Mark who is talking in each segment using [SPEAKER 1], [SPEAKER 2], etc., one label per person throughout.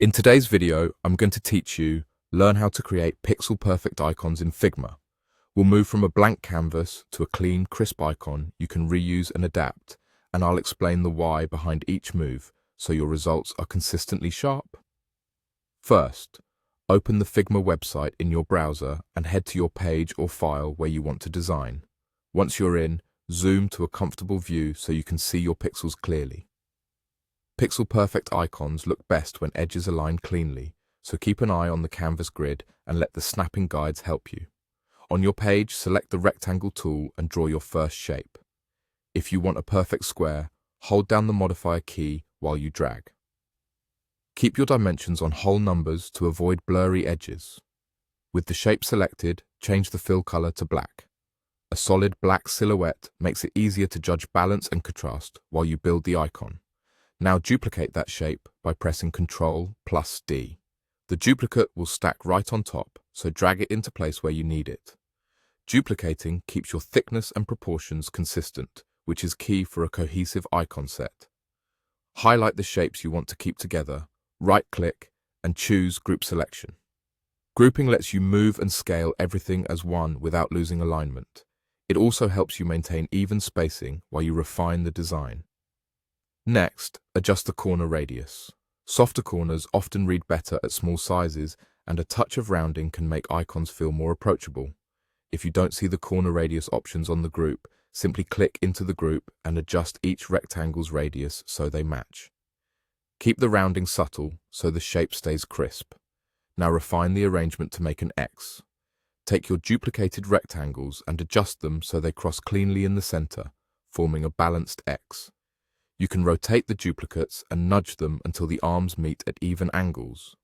[SPEAKER 1] In today's video, I'm going to teach you learn how to create pixel-perfect icons in Figma. We'll move from a blank canvas to a clean, crisp icon you can reuse and adapt, and I'll explain the why behind each move so your results are consistently sharp. First, open the Figma website in your browser and head to your page or file where you want to design. Once you're in, zoom to a comfortable view so you can see your pixels clearly. Pixel-perfect icons look best when edges align cleanly, so keep an eye on the canvas grid and let the snapping guides help you. On your page, select the rectangle tool and draw your first shape. If you want a perfect square, hold down the modifier key while you drag. Keep your dimensions on whole numbers to avoid blurry edges. With the shape selected, change the fill color to black. A solid black silhouette makes it easier to judge balance and contrast while you build the icon. Now duplicate that shape by pressing Ctrl+D. The duplicate will stack right on top, so drag it into place where you need it. Duplicating keeps your thickness and proportions consistent, which is key for a cohesive icon set. Highlight the shapes you want to keep together, right-click, and choose Group Selection. Grouping lets you move and scale everything as one without losing alignment. It also helps you maintain even spacing while you refine the design. Next, adjust the corner radius. Softer corners often read better at small sizes, and a touch of rounding can make icons feel more approachable. If you don't see the corner radius options on the group, simply click into the group and adjust each rectangle's radius so they match. Keep the rounding subtle so the shape stays crisp. Now refine the arrangement to make an X. Take your duplicated rectangles and adjust them so they cross cleanly in the center, forming a balanced X. You can rotate the duplicates and nudge them until the arms meet at even angles.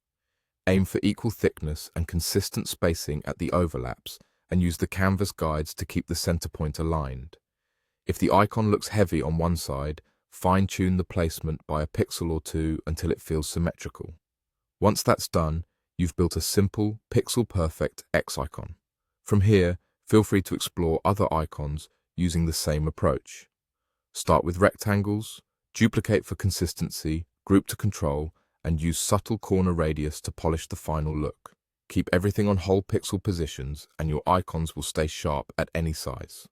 [SPEAKER 1] Aim for equal thickness and consistent spacing at the overlaps, and use the canvas guides to keep the center point aligned. If the icon looks heavy on one side, fine-tune the placement by a pixel or two until it feels symmetrical. Once that's done, you've built a simple, pixel-perfect X icon. From here, feel free to explore other icons using the same approach. Start with rectangles, duplicate for consistency, group to control, and use subtle corner radius to polish the final look. Keep everything on whole pixel positions and your icons will stay sharp at any size.